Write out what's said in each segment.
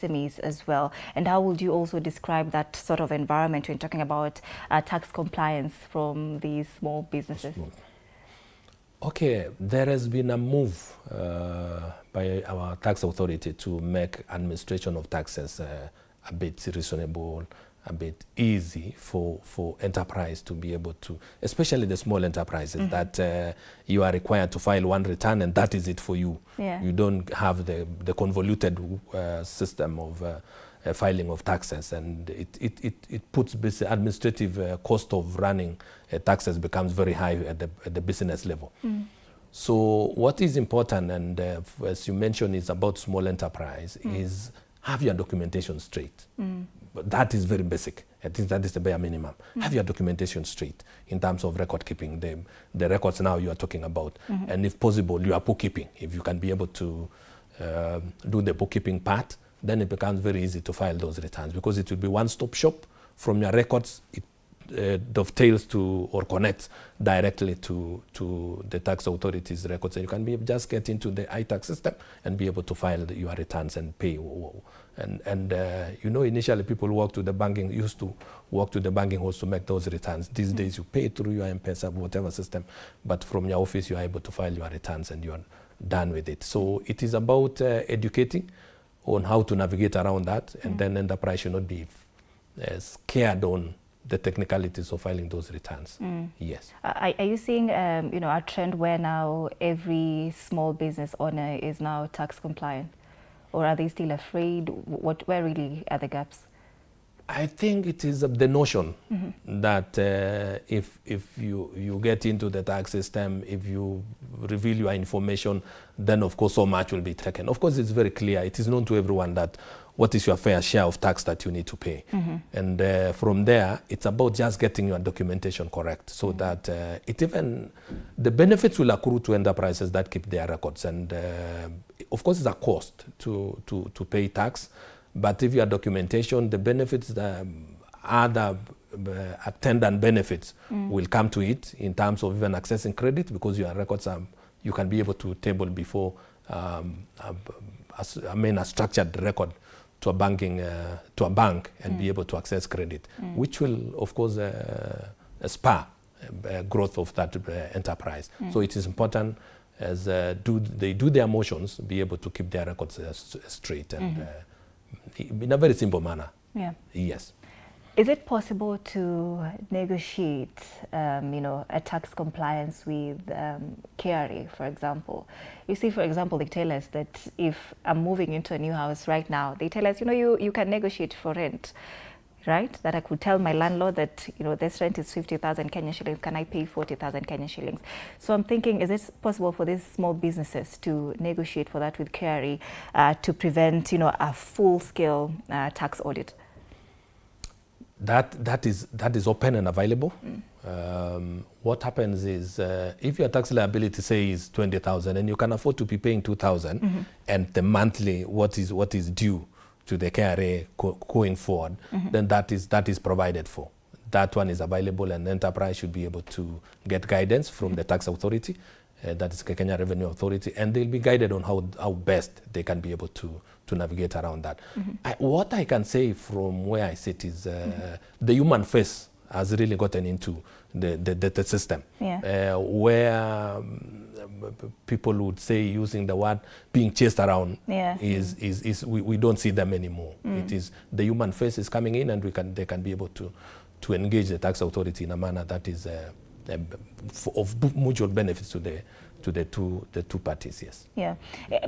SMEs as well, and how would you also describe that sort of environment when talking about tax compliance from these small businesses? Okay, there has been a move by our tax authority to make administration of taxes a bit reasonable, a bit easy for enterprise to be able to, especially the small enterprises, that you are required to file one return and that is it for you. Yeah. You don't have the convoluted system of filing of taxes, and it puts administrative cost of running taxes becomes very high at the business level. So what is important, and as you mentioned, is about small enterprise, is have your documentation straight. That is very basic. I think that is the bare minimum. Have your documentation straight in terms of record keeping, the records now you are talking about. And if possible, your bookkeeping. If you can be able to do the bookkeeping part, then it becomes very easy to file those returns, because it will be one-stop shop. From your records, it dovetails to or connects directly to the tax authorities' records, and you can just get into the iTax system and be able to file your returns and pay. And you know, initially people used to walk to the banking halls to make those returns. These days you pay through your M-Pesa, whatever system, but from your office you are able to file your returns and you are done with it. So it is about educating on how to navigate around that, and then enterprise should not be scared on the technicalities of filing those returns. Yes. Are you seeing you know, a trend where now every small business owner is now tax compliant, or are they still afraid? Where really are the gaps? I think it is the notion that if you get into the tax system, if you reveal your information, then of course so much will be taken. Of course, it's very clear. It is known to everyone that what is your fair share of tax that you need to pay. And from there, it's about just getting your documentation correct, so that the benefits will accrue to enterprises that keep their records. And of course, it's a cost to pay tax. But if your documentation, the benefits, the other attendant benefits will come to it in terms of even accessing credit, because your records you can be able to table before a structured record to a bank and be able to access credit, which will of course spur growth of that enterprise. So it is important as they do their motions, be able to keep their records straight and in a very simple manner. Yeah. Yes. Is it possible to negotiate, you know, a tax compliance with KRA, for example? You see, for example, they tell us that if I'm moving into a new house right now, they tell us, you know, you can negotiate for rent, right? That I could tell my landlord that, you know, this rent is 50,000 Kenyan shillings. Can I pay 40,000 Kenyan shillings? So I'm thinking, is it possible for these small businesses to negotiate for that with KRA to prevent, you know, a full-scale tax audit? That is open and available. What happens is if your tax liability, say, is 20,000 and you can afford to be paying 2,000, and the monthly what is due to the KRA going forward, then that is provided for. That one is available, and enterprise should be able to get guidance from the tax authority, that is Kenya Revenue Authority, and they'll be guided on how best they can be able to navigate around that. What I can say from where I sit is the human face has really gotten into the system, where people would say, using the word being chased around, we don't see them anymore. It is the human face is coming in, and they can be able to engage the tax authority in a manner that is of mutual benefits to the two parties. Yes. Yeah.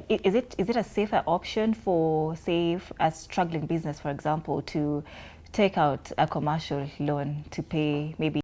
Is it a safer option for, say, a struggling business, for example, to take out a commercial loan to pay maybe